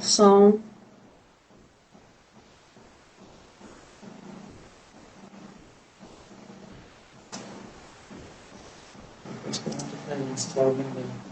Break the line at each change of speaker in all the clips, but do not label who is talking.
Som.
Pergunta pra ele se tá ouvindo bem.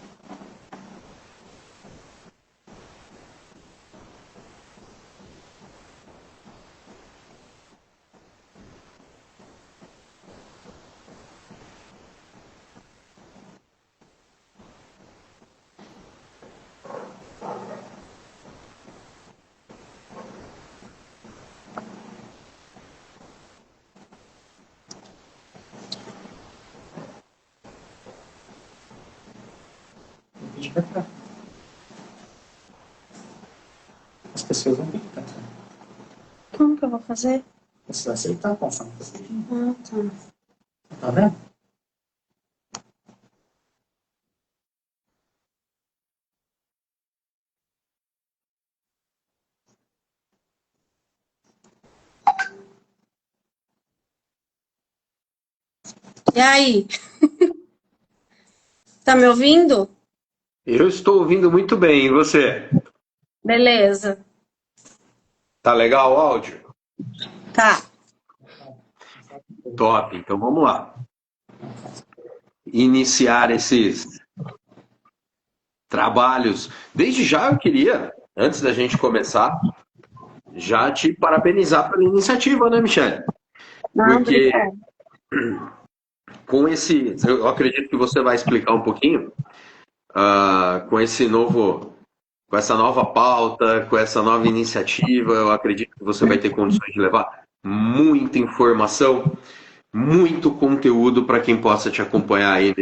Vídeo pra cá. As pessoas não ficam cantando.
Como que eu vou fazer?
Você vai aceitar conforme você quer.
Ah, tá.
Tá vendo?
E aí? Tá me ouvindo?
Eu estou ouvindo muito bem, e você?
Beleza.
Tá legal o áudio?
Tá.
Top, então vamos lá. Iniciar esses trabalhos. Desde já eu queria, antes da gente começar, já te parabenizar pela iniciativa, né, Michele?
Não,
Porque
obrigada.
com esse, eu acredito que você vai explicar um pouquinho, com esse novo, com essa nova pauta, com essa nova iniciativa, eu acredito que você vai ter condições de levar muita informação, muito conteúdo para quem possa te acompanhar aí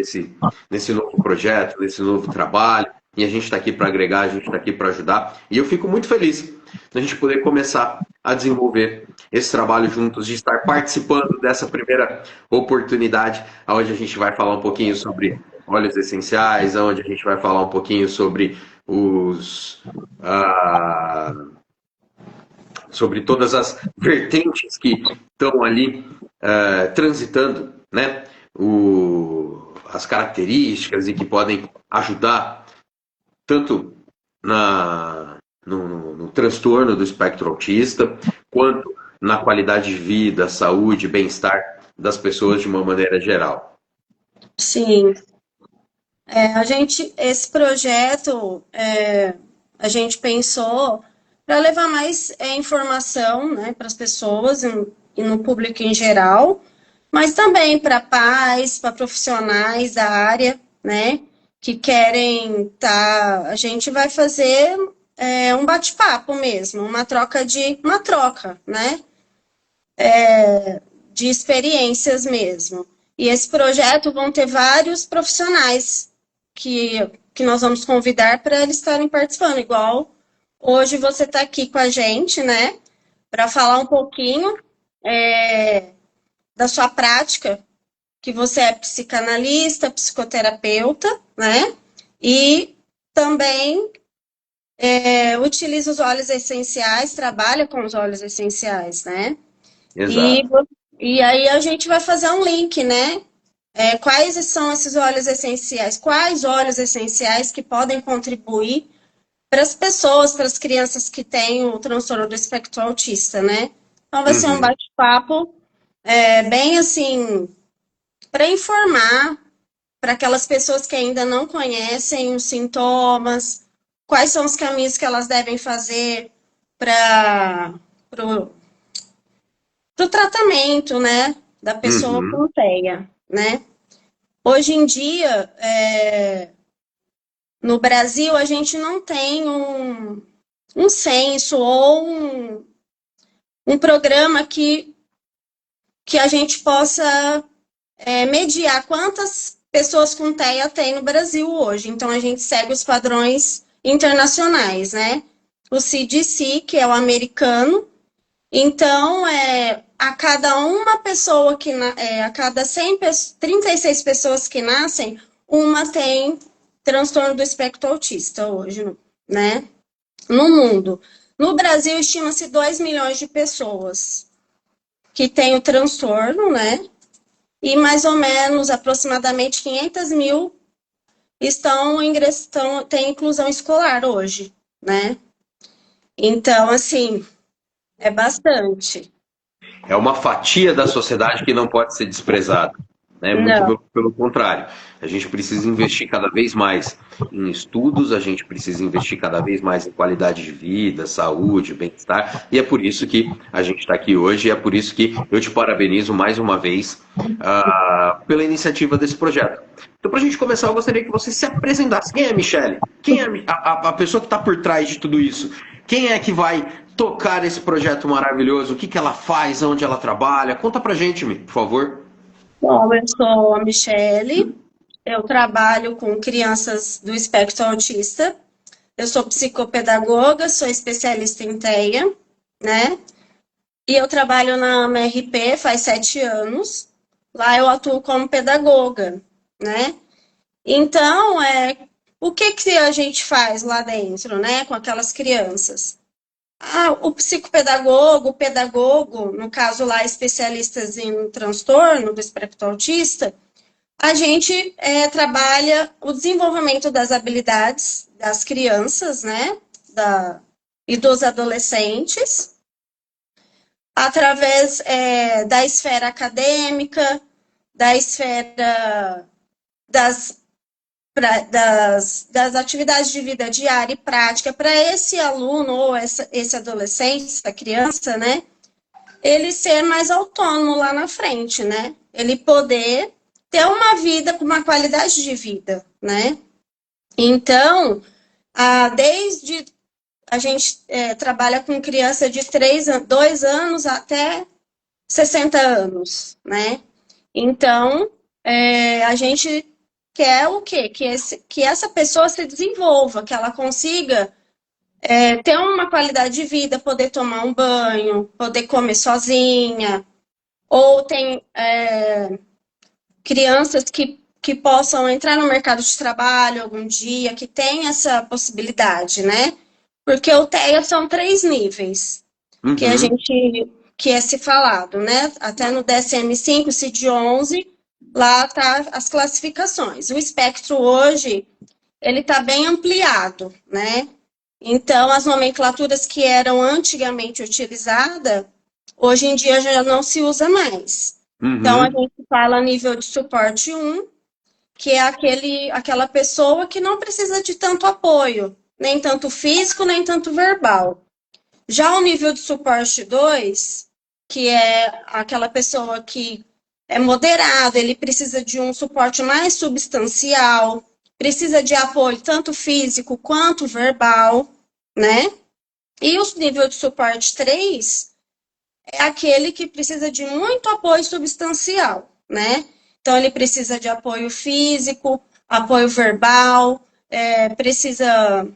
nesse novo projeto, nesse novo trabalho. E a gente está aqui para agregar, a gente está aqui para ajudar. E eu fico muito feliz da gente poder começar a desenvolver esse trabalho juntos, de estar participando dessa primeira oportunidade, onde a gente vai falar um pouquinho sobre óleos essenciais, onde a gente vai falar um pouquinho sobre sobre todas as vertentes que estão ali transitando, né? As características e que podem ajudar tanto no transtorno do espectro autista, quanto na qualidade de vida, saúde, bem-estar das pessoas de uma maneira geral.
Sim. Esse projeto, a gente pensou para levar mais informação, né, para as pessoas e no público em geral, mas também para pais, para profissionais da área, né, que querem tá. A gente vai fazer um bate-papo mesmo, uma troca, né, de experiências mesmo. E esse projeto vão ter vários profissionais que nós vamos convidar para eles estarem participando, igual hoje você está aqui com a gente, né, para falar um pouquinho da sua prática, que você é psicanalista, psicoterapeuta, né, e também utiliza os óleos essenciais, trabalha com os óleos essenciais, né, e,
Exato.
e aí a gente vai fazer um link, né, quais são esses óleos essenciais, quais óleos essenciais que podem contribuir para as pessoas, para as crianças que têm o transtorno do espectro autista, né? Então vai ser um bate-papo bem assim, para informar para aquelas pessoas que ainda não conhecem os sintomas, quais são os caminhos que elas devem fazer para o tratamento, né, da pessoa com TEA, né? Hoje em dia, no Brasil, a gente não tem um censo ou um programa que a gente possa mediar quantas pessoas com TEA tem no Brasil hoje. Então, a gente segue os padrões internacionais, né? O CDC, que é o americano. Então, a cada uma pessoa a cada 36 pessoas que nascem, uma tem transtorno do espectro autista hoje, né? No mundo. No Brasil, estima-se 2 milhões de pessoas que têm o transtorno, né? E mais ou menos, aproximadamente 500 mil têm inclusão escolar hoje, né? Então, assim, é bastante.
É uma fatia da sociedade que não pode ser desprezada, né? Muito
Não,
pelo contrário. A gente precisa investir cada vez mais em estudos, a gente precisa investir cada vez mais em qualidade de vida, saúde, bem-estar, e é por isso que a gente está aqui hoje, e é por isso que eu te parabenizo mais uma vez pela iniciativa desse projeto. Então, para a gente começar, eu gostaria que você se apresentasse. Quem é a Michele? Quem é a pessoa que está por trás de tudo isso? Quem é que vai tocar esse projeto maravilhoso? O que ela faz? Onde ela trabalha? Conta pra gente, por favor.
bom, eu sou a Michele, eu trabalho com crianças do espectro autista, eu sou psicopedagoga, sou especialista em TEA, né? E eu trabalho na MRP faz 7 anos. Lá eu atuo como pedagoga, né? Então, o que a gente faz lá dentro, né, com aquelas crianças? O psicopedagogo, o pedagogo, no caso lá, especialistas em transtorno do espectro autista, a gente trabalha o desenvolvimento das habilidades das crianças, né, e dos adolescentes, através da esfera acadêmica, da esfera das atividades de vida diária e prática para esse aluno ou esse adolescente, essa criança, né, ele ser mais autônomo lá na frente, né, ele poder ter uma vida com uma qualidade de vida, né. Então, desde a gente trabalha com criança de 2 anos até 60 anos, né? Então, a gente quer o quê? Que essa pessoa se desenvolva, que ela consiga ter uma qualidade de vida, poder tomar um banho, poder comer sozinha, ou tem crianças que possam entrar no mercado de trabalho algum dia, que tem essa possibilidade, né? Porque o TEA são 3 níveis que a
Uhum.
gente que é se falado, né? Até no DSM-5, CID-11, lá tá as classificações. O espectro hoje ele está bem ampliado, né? Então as nomenclaturas que eram antigamente utilizadas, hoje em dia já não se usa mais. Então a
Uhum.
gente fala nível de suporte 1, que é aquela pessoa que não precisa de tanto apoio, nem tanto físico, nem tanto verbal. Já o nível de suporte 2, que é aquela pessoa que é moderado, ele precisa de um suporte mais substancial, precisa de apoio tanto físico quanto verbal, né? E o nível de suporte 3 é aquele que precisa de muito apoio substancial, né? Então, ele precisa de apoio físico, apoio verbal, precisa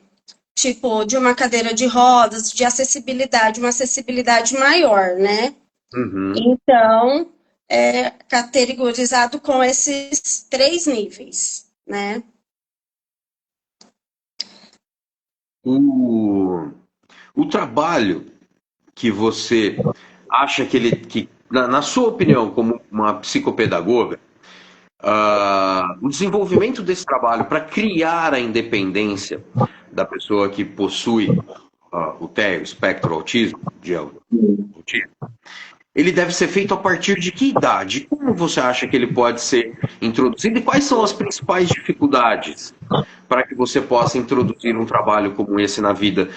tipo, de uma cadeira de rodas, de acessibilidade, uma acessibilidade maior, né?
Uhum.
Então, é categorizado com esses 3 níveis, né?
O, o trabalho que você acha que na sua opinião, como uma psicopedagoga, o desenvolvimento desse trabalho para criar a independência da pessoa que possui o TEA, o espectro autismo, de autismo, ele deve ser feito a partir de que idade? Como você acha que ele pode ser introduzido? E quais são as principais dificuldades para que você possa introduzir um trabalho como esse na vida?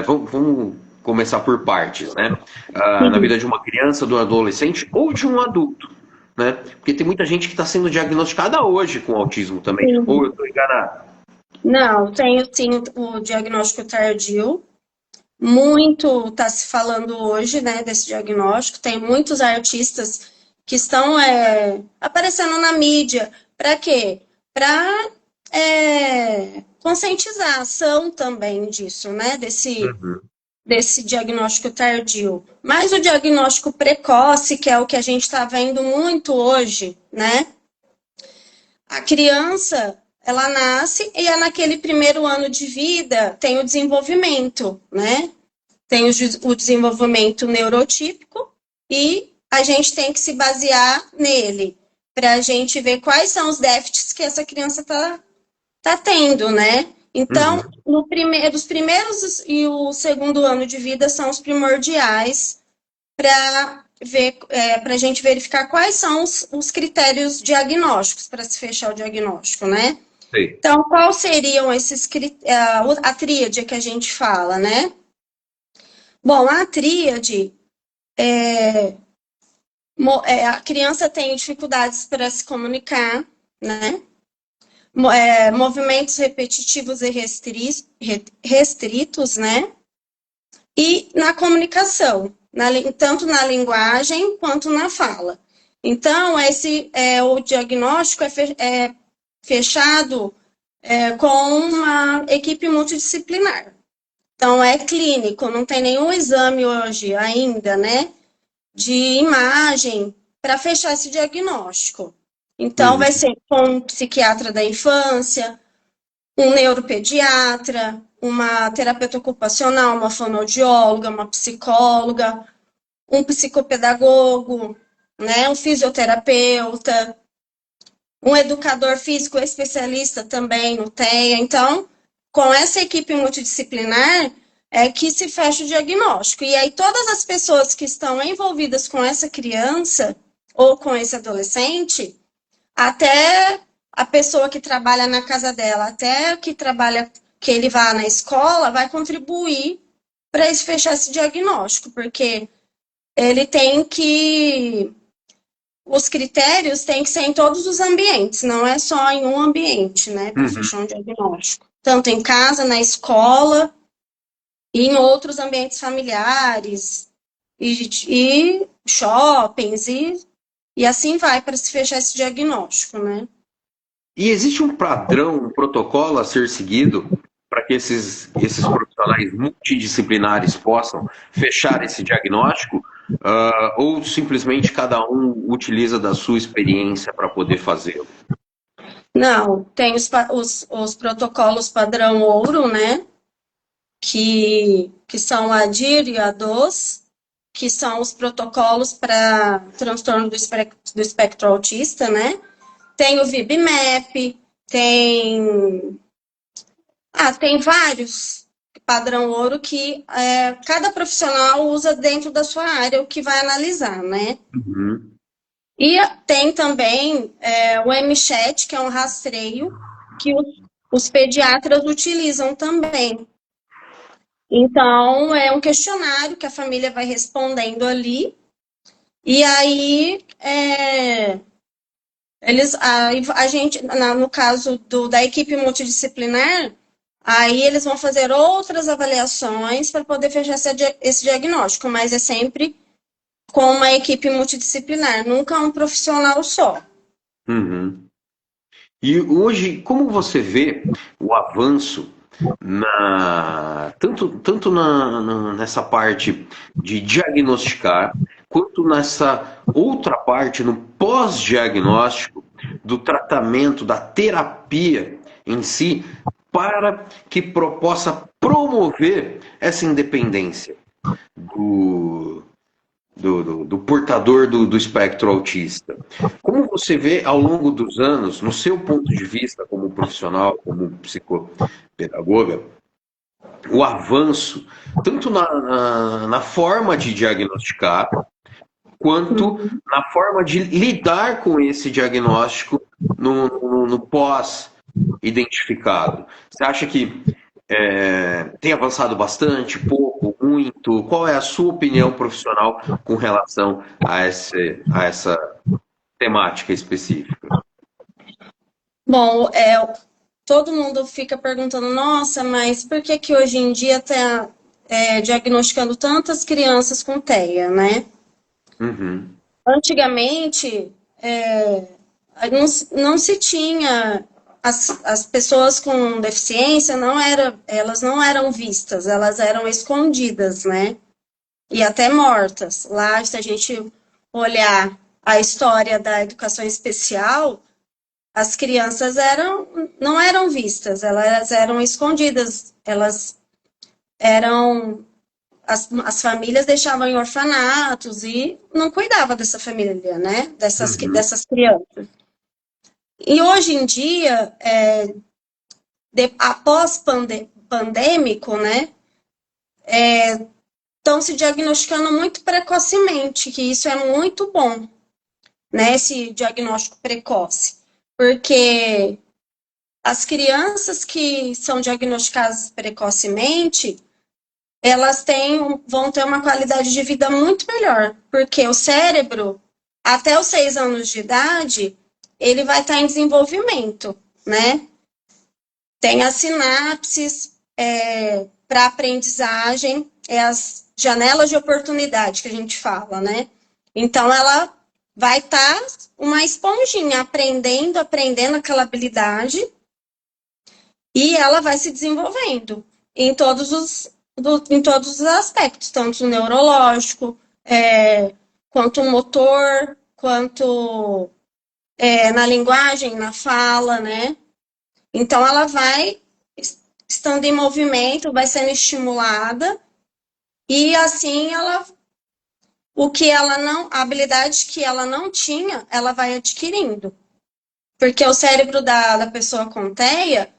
Vamos começar por partes, né? Na vida de uma criança, do adolescente ou de um adulto, né? Porque tem muita gente que está sendo diagnosticada hoje com autismo também. Ou eu
Sim.
estou enganado?
Não, tenho sim o diagnóstico tardio. Muito está se falando hoje, né, desse diagnóstico. Tem muitos artistas que estão aparecendo na mídia. Para quê? Para conscientizar a ação também disso, né,
Uhum.
desse diagnóstico tardio. Mas o diagnóstico precoce, que é o que a gente está vendo muito hoje, né? A criança, ela nasce e naquele primeiro ano de vida tem o desenvolvimento, né? Tem o desenvolvimento neurotípico e a gente tem que se basear nele para a gente ver quais são os déficits que essa criança está tá tendo, né? Então, dos primeiros e o segundo ano de vida são os primordiais para ver, para a gente verificar quais são os critérios diagnósticos para se fechar o diagnóstico, né?
Sei.
Então, quais seriam a tríade que a gente fala, né? Bom, a tríade a criança tem dificuldades para se comunicar, né? Movimentos repetitivos e restritos, né? E na comunicação, tanto na linguagem quanto na fala. Então, o diagnóstico é fechado com uma equipe multidisciplinar. Então, é clínico, não tem nenhum exame hoje ainda, né? De imagem para fechar esse diagnóstico. Então, vai ser com um psiquiatra da infância, um neuropediatra, uma terapeuta ocupacional, uma fonoaudióloga, uma psicóloga, um psicopedagogo, né, um fisioterapeuta, um educador físico especialista também no TEA. Então, com essa equipe multidisciplinar é que se fecha o diagnóstico. E aí todas as pessoas que estão envolvidas com essa criança ou com esse adolescente, até a pessoa que trabalha na casa dela, até que ele vá na escola, vai contribuir para fechar esse diagnóstico, porque ele tem que... Os critérios têm que ser em todos os ambientes, não é só em um ambiente, né, para fechar um diagnóstico. Tanto em casa, na escola, e em outros ambientes familiares, e shoppings, e assim vai para se fechar esse diagnóstico, né?
E existe um padrão, um protocolo a ser seguido para que esses profissionais multidisciplinares possam fechar esse diagnóstico? Ou simplesmente cada um utiliza da sua experiência para poder fazê-lo?
Não, tem os protocolos padrão ouro, né? Que são a DIR e a DOS, que são os protocolos para transtorno do espectro autista, né? Tem o VIB-MAP, tem vários padrão ouro que cada profissional usa dentro da sua área o que vai analisar, né? E tem também o MChat, que é um rastreio que os pediatras utilizam também. Então, é um questionário que a família vai respondendo ali, e aí a gente, no caso da equipe multidisciplinar, aí eles vão fazer outras avaliações para poder fechar esse diagnóstico, mas é sempre com uma equipe multidisciplinar, nunca um profissional só.
E hoje, como você vê o avanço tanto nessa parte de diagnosticar, quanto nessa outra parte, no pós-diagnóstico, do tratamento, da terapia em si, para que possa promover essa independência do portador do espectro autista. Como você vê ao longo dos anos, no seu ponto de vista como profissional, como psicopedagoga, o avanço, tanto na forma de diagnosticar, quanto na forma de lidar com esse diagnóstico no pós-identificado? Você acha que tem avançado bastante, pouco, muito? Qual é a sua opinião profissional com relação a essa temática específica?
Bom, todo mundo fica perguntando, nossa, mas por que hoje em dia está diagnosticando tantas crianças com TEA, né? Antigamente, não se tinha... As pessoas com deficiência elas não eram vistas, elas eram escondidas, né? E até mortas. Lá, se a gente olhar a história da educação especial, as crianças não eram vistas, elas eram escondidas, as famílias deixavam em orfanatos e não cuidavam dessa família, né? Dessas crianças. E hoje em dia, após pandêmico, né? Estão se diagnosticando muito precocemente, que isso é muito bom, né? Esse diagnóstico precoce. Porque as crianças que são diagnosticadas precocemente, elas vão ter uma qualidade de vida muito melhor, porque o cérebro, até os 6 anos de idade, ele vai estar em desenvolvimento, né? Tem as sinapses para aprendizagem, as janelas de oportunidade que a gente fala, né? Então, ela vai estar uma esponjinha, aprendendo aquela habilidade, e ela vai se desenvolvendo em todos os aspectos, tanto o neurológico, quanto o motor, quanto na linguagem, na fala, né? Então, ela vai estando em movimento, vai sendo estimulada, e assim a habilidade que ela não tinha, ela vai adquirindo. Porque o cérebro da pessoa com TEA,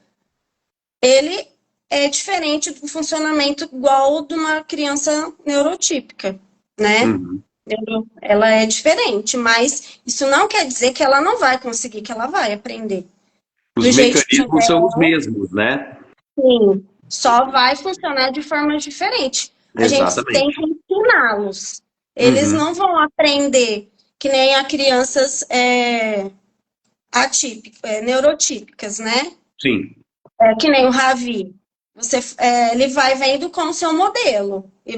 ele é diferente do funcionamento igual de uma criança neurotípica, né?
Uhum.
Ela é diferente, mas isso não quer dizer que ela não vai conseguir, que ela vai aprender.
Os
Do jeito que
mecanismos são os mesmos, né?
Sim, só vai funcionar de forma diferente. A gente tem
Exatamente.
que ensiná-los. Eles
Uhum.
não vão aprender que nem a crianças neurotípicas, né?
Sim.
Que nem o Ravi. Ele vai vendo como seu modelo. E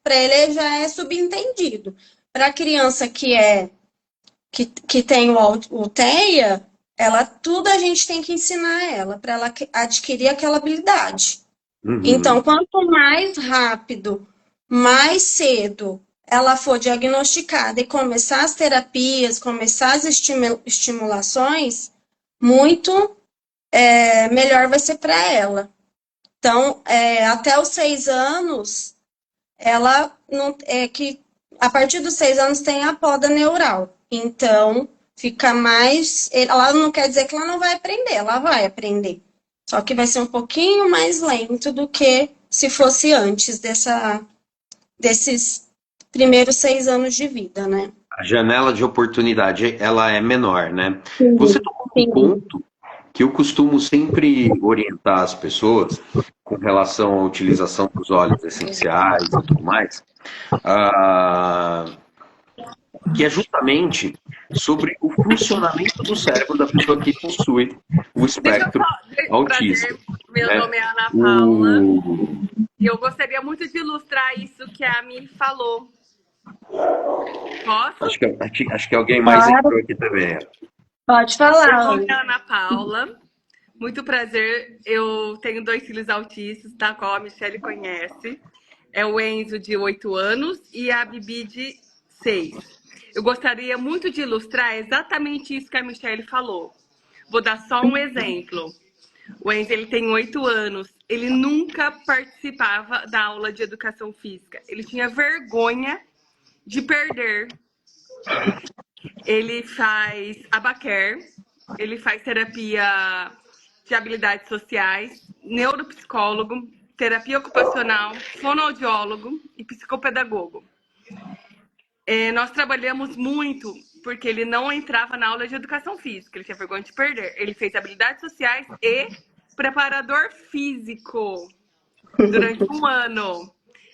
para ele já é subentendido. Para a criança que tem o TEA, tudo a gente tem que ensinar ela, para ela adquirir aquela habilidade.
Uhum.
Então, quanto mais rápido, mais cedo ela for diagnosticada e começar as terapias, começar as estimulações, muito melhor vai ser para ela. Então, até os 6 anos, ela não a partir dos 6 anos tem a poda neural. Então, fica mais. Ela não quer dizer que ela não vai aprender, ela vai aprender. Só que vai ser um pouquinho mais lento do que se fosse antes desses primeiros 6 anos de vida, né?
A janela de oportunidade, ela é menor, né?
Sim,
Você tocou um ponto que eu costumo sempre orientar as pessoas com relação à utilização dos óleos essenciais e tudo mais, que é justamente sobre o funcionamento do cérebro da pessoa que possui o espectro autista.
Prazer, meu
né?
nome é Ana Paula e eu gostaria muito de ilustrar isso que a Mi falou. Posso?
Acho que alguém mais entrou aqui também.
Pode falar.
Meu nome é Ana Paula. Muito prazer. Eu tenho 2 filhos autistas, da qual a Michelle conhece. É o Enzo, de 8 anos, e a Bibi, de 6. Eu gostaria muito de ilustrar exatamente isso que a Michelle falou. Vou dar só um exemplo. O Enzo, ele tem 8 anos. Ele nunca participava da aula de educação física. Ele tinha vergonha de perder. Ele faz abaquer, ele faz terapia de habilidades sociais, neuropsicólogo, terapia ocupacional, fonoaudiólogo e psicopedagogo. Nós trabalhamos muito porque ele não entrava na aula de educação física, ele tinha vergonha de perder. Ele fez habilidades sociais e preparador físico durante 1 ano.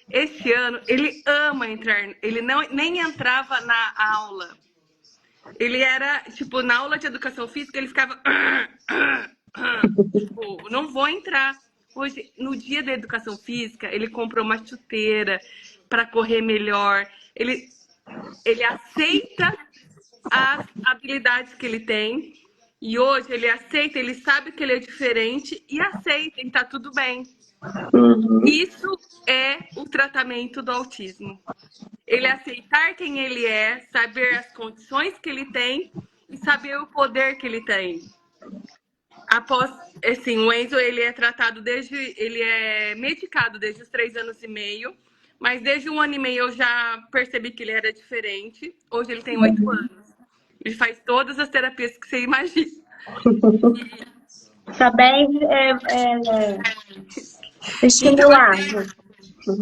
Este ano, ele ama entrar, ele nem entrava na aula. Ele era, tipo, na aula de educação física, ele ficava... tipo, não vou entrar. Hoje, no dia da educação física, ele comprou uma chuteira para correr melhor. Ele aceita as habilidades que ele tem. E hoje ele aceita, ele sabe que ele é diferente e aceita, e tá tudo bem. Isso é o tratamento do autismo. Ele aceitar quem ele é, saber as condições que ele tem e saber o poder que ele tem. Após, assim, o Enzo, ele é medicado desde os 3 anos e meio, mas desde 1 ano e meio eu já percebi que ele era diferente. Hoje ele tem 8 anos. Ele faz todas as terapias que você imagina.
Tá bem
Então, assim,
estimulado.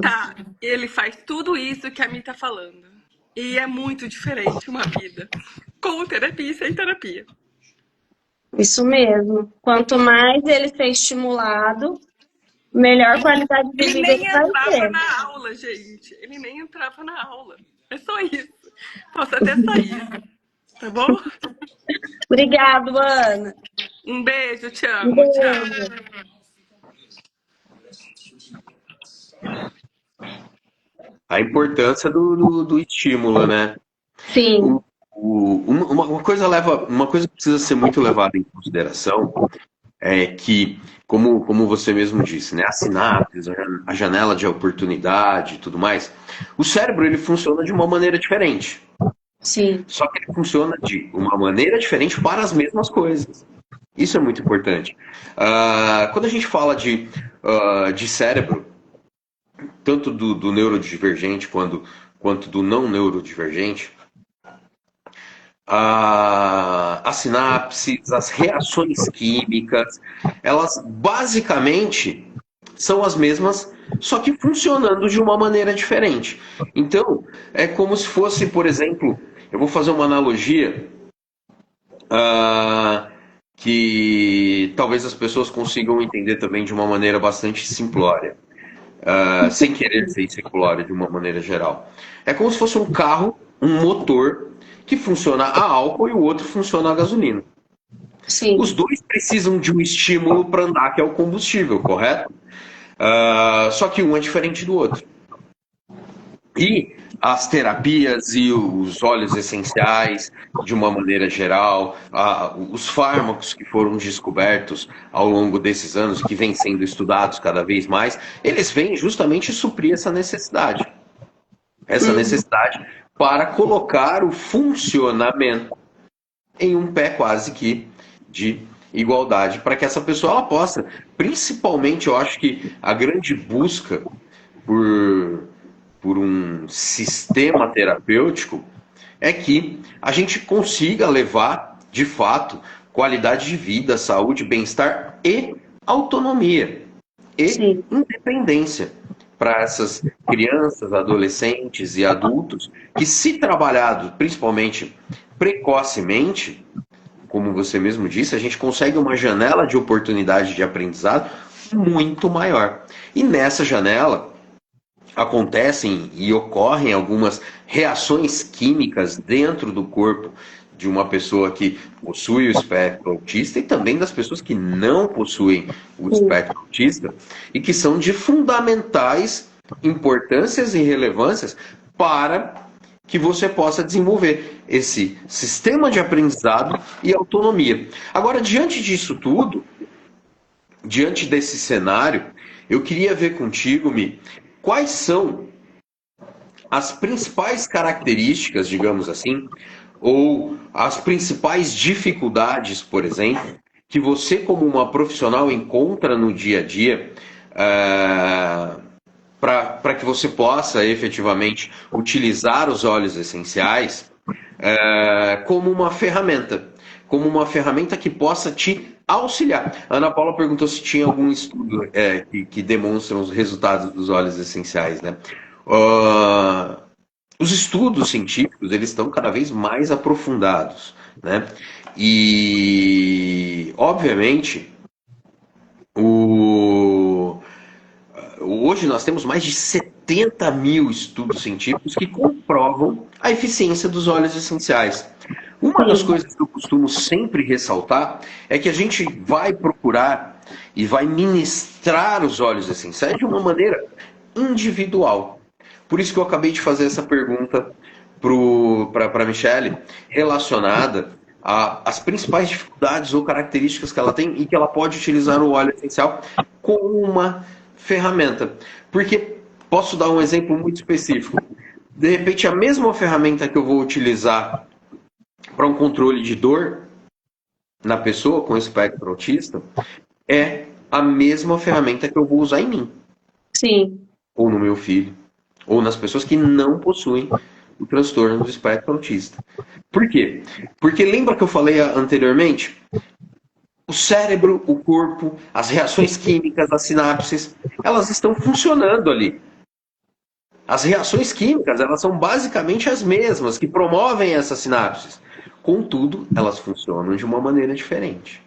tá, ele faz tudo isso que a Mi tá falando. E é muito diferente uma vida com terapia e sem terapia.
Isso mesmo. Quanto mais ele ser estimulado, melhor qualidade de
Ele
vida
nem
ele vai
entrava
ter.
na aula, gente. Ele nem entrava na aula. É só isso. Posso até sair, tá bom?
Obrigado, Ana.
Um beijo, te
Um
amo, tchau.
beijo.
A importância do estímulo, né?
Sim,
Uma coisa que precisa ser muito levada em consideração é que, como você mesmo disse, né, as sinapses, a janela de oportunidade e tudo mais, o cérebro ele funciona de uma maneira diferente.
sim,
Só que ele funciona de uma maneira diferente para as mesmas coisas. Isso é muito importante. Quando a gente fala de cérebro, tanto do neurodivergente quanto do não neurodivergente, as sinapses, as reações químicas, elas basicamente são as mesmas, só que funcionando de uma maneira diferente. Então, é como se fosse, por exemplo, eu vou fazer uma analogia que talvez as pessoas consigam entender também de uma maneira bastante simplória, sem querer ser simplória de uma maneira geral. É como se fosse um carro, um motor que funciona a álcool e o outro funciona a gasolina.
sim.
Os dois precisam de um estímulo para andar, que é o combustível, correto? Só que um é diferente do outro. E as terapias e os óleos essenciais, de uma maneira geral, os fármacos que foram descobertos ao longo desses anos, que vêm sendo estudados cada vez mais, eles vêm justamente suprir essa necessidade. Essa necessidade para colocar o funcionamento em um pé quase que de igualdade, para que essa pessoa ela possa, principalmente, eu acho que a grande busca por um sistema terapêutico é que a gente consiga levar, de fato, qualidade de vida, saúde, bem-estar e autonomia e
Sim.
independência para essas crianças, adolescentes e adultos que, se trabalhado principalmente precocemente, como você mesmo disse, a gente consegue uma janela de oportunidade de aprendizado muito maior. E nessa janela acontecem e ocorrem algumas reações químicas dentro do corpo de uma pessoa que possui o espectro autista e também das pessoas que não possuem o espectro autista e que são de fundamentais importâncias e relevâncias para que você possa desenvolver esse sistema de aprendizado e autonomia. Agora, diante disso tudo, diante desse cenário, eu queria ver contigo, Mi, quais são as principais características, digamos assim, ou as principais dificuldades, por exemplo, que você, como uma profissional, encontra no dia a dia para que você possa efetivamente utilizar os óleos essenciais como uma ferramenta que possa te auxiliar. A Ana Paula perguntou se tinha algum estudo que demonstra os resultados dos óleos essenciais, né? Os estudos científicos eles estão cada vez mais aprofundados, né? E obviamente hoje nós temos mais de 70 mil estudos científicos que comprovam a eficiência dos óleos essenciais. Uma das coisas que eu costumo sempre ressaltar é que a gente vai procurar e vai ministrar os óleos essenciais de uma maneira individual. Por isso que eu acabei de fazer essa pergunta para a Michelle, relacionada às principais dificuldades ou características que ela tem e que ela pode utilizar o óleo essencial como uma ferramenta. Porque, posso dar um exemplo muito específico. De repente, a mesma ferramenta que eu vou utilizar para um controle de dor na pessoa com espectro autista é a mesma ferramenta que eu vou usar em mim.
Sim.
Ou no meu filho. Ou nas pessoas que não possuem o transtorno do espectro autista. Por quê? Porque lembra que eu falei anteriormente? o cérebro, o corpo, as reações químicas, as sinapses, elas estão funcionando ali. As reações químicas, elas são basicamente as mesmas que promovem essas sinapses. Contudo, elas funcionam de uma maneira diferente.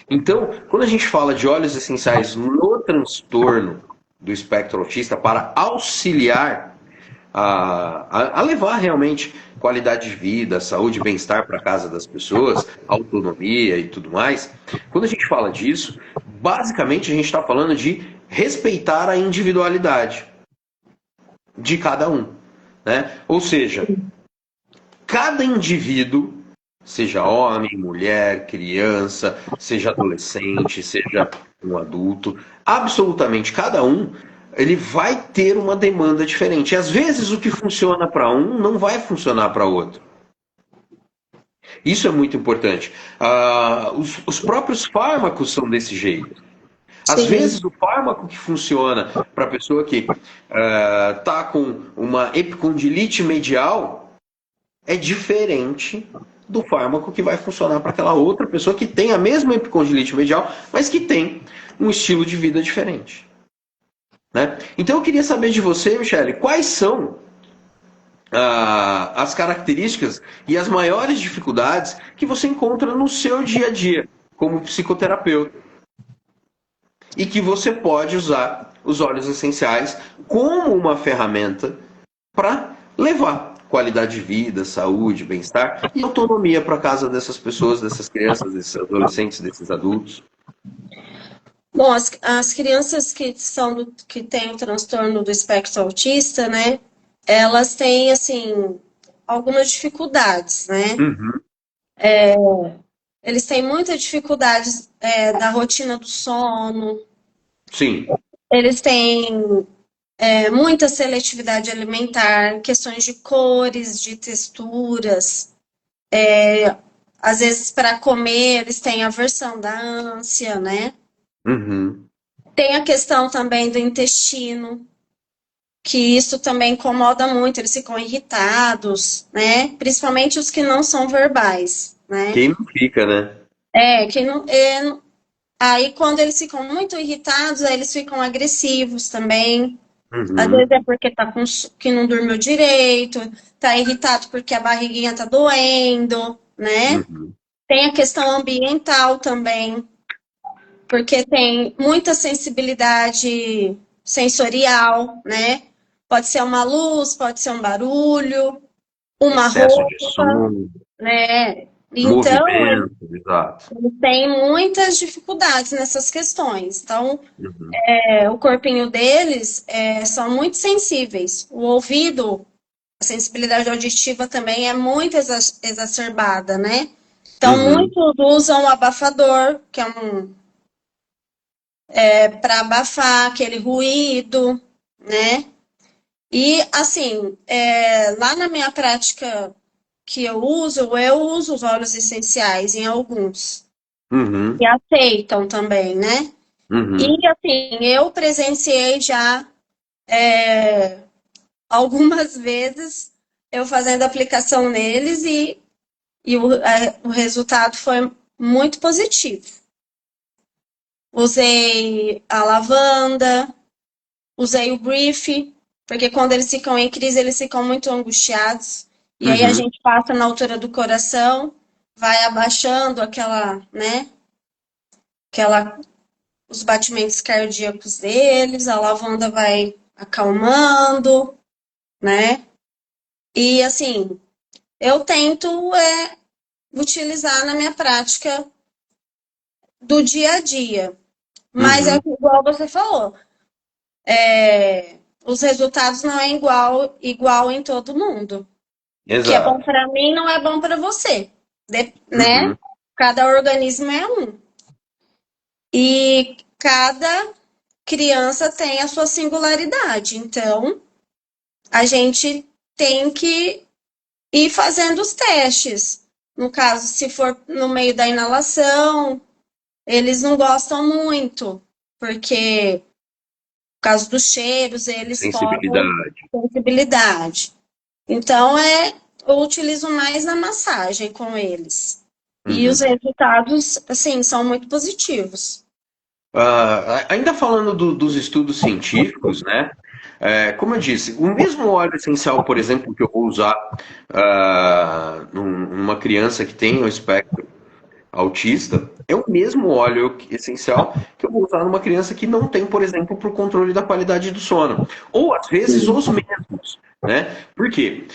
Então, quando a gente fala de óleos essenciais no transtorno do espectro autista para auxiliar a levar realmente qualidade de vida, saúde e bem-estar para a casa das pessoas, autonomia e tudo mais, quando a gente fala disso, basicamente a gente está falando de respeitar a individualidade de cada um, né? Ou seja, cada indivíduo, seja homem, mulher, criança, seja adolescente, seja um adulto, absolutamente cada um, ele vai ter uma demanda diferente. E às vezes o que funciona para um não vai funcionar para outro. Isso é muito importante. Os próprios fármacos são desse jeito. Às vezes o fármaco que funciona para a pessoa que está com uma epicondilite medial é diferente do fármaco que vai funcionar para aquela outra pessoa que tem a mesma epicondilite medial, mas que tem um estilo de vida diferente. Né? Então eu queria saber de você, Michele, quais são as características e as maiores dificuldades que você encontra no seu dia a dia como psicoterapeuta e que você pode usar os óleos essenciais como uma ferramenta para levar qualidade de vida, saúde, bem-estar e autonomia para a casa dessas pessoas, dessas crianças, desses adolescentes, desses adultos.
Bom, as crianças que têm o transtorno do espectro autista, né? Elas têm, assim, algumas dificuldades, né? Eles têm muita dificuldade da rotina do sono.
Sim.
Eles têm muita seletividade alimentar, questões de cores, de texturas. Às vezes, para comer, eles têm aversão da ânsia, né? Tem a questão também do intestino, que isso também incomoda muito, eles ficam irritados, né? Principalmente os que não são verbais, né?
Quem não fica, né?
Quem não, aí quando eles ficam muito irritados, aí eles ficam agressivos também. Às vezes é porque que não dormiu direito, tá irritado porque a barriguinha tá doendo, né? Tem a questão ambiental também, porque tem muita sensibilidade sensorial, né? Pode ser uma luz, pode ser um barulho, uma
excesso
roupa,
de sono,
né? Então,
movimento, exato.
eles têm muitas dificuldades nessas questões. Então, o corpinho deles são muito sensíveis. O ouvido, a sensibilidade auditiva também é muito exacerbada, né? Então, muitos usam o abafador, que para abafar aquele ruído, né? E, assim, lá na minha prática que eu uso os óleos essenciais em alguns. E aceitam também, né? E, assim, eu presenciei já algumas vezes eu fazendo aplicação neles e o resultado foi muito positivo. Usei a lavanda, usei o brief, porque quando eles ficam em crise, eles ficam muito angustiados. E aí a gente passa na altura do coração, vai abaixando os batimentos cardíacos deles, a lavanda vai acalmando, né? E assim, eu tento utilizar na minha prática do dia a dia. Mas é igual você falou, os resultados não é igual em todo mundo. O que é bom para mim não é bom para você, né? Cada organismo é um. E cada criança tem a sua singularidade. Então, a gente tem que ir fazendo os testes. No caso, se for no meio da inalação, eles não gostam muito, porque por causa dos cheiros, eles sensibilidade. Então, eu utilizo mais na massagem com eles. E
Uhum.
os resultados, assim, são muito positivos.
Ainda falando dos estudos científicos, né? Como eu disse, o mesmo óleo essencial, por exemplo, que eu vou usar numa criança que tem o espectro autista, é o mesmo óleo essencial que eu vou usar numa criança que não tem, por exemplo, para o controle da qualidade do sono. Ou, às vezes, os mesmos, né? Por quê?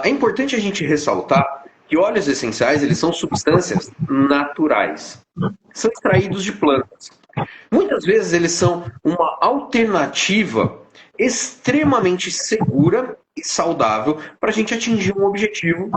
É importante a gente ressaltar que óleos essenciais, eles são substâncias naturais. São extraídos de plantas. Muitas vezes eles são uma alternativa extremamente segura e saudável para a gente atingir um objetivo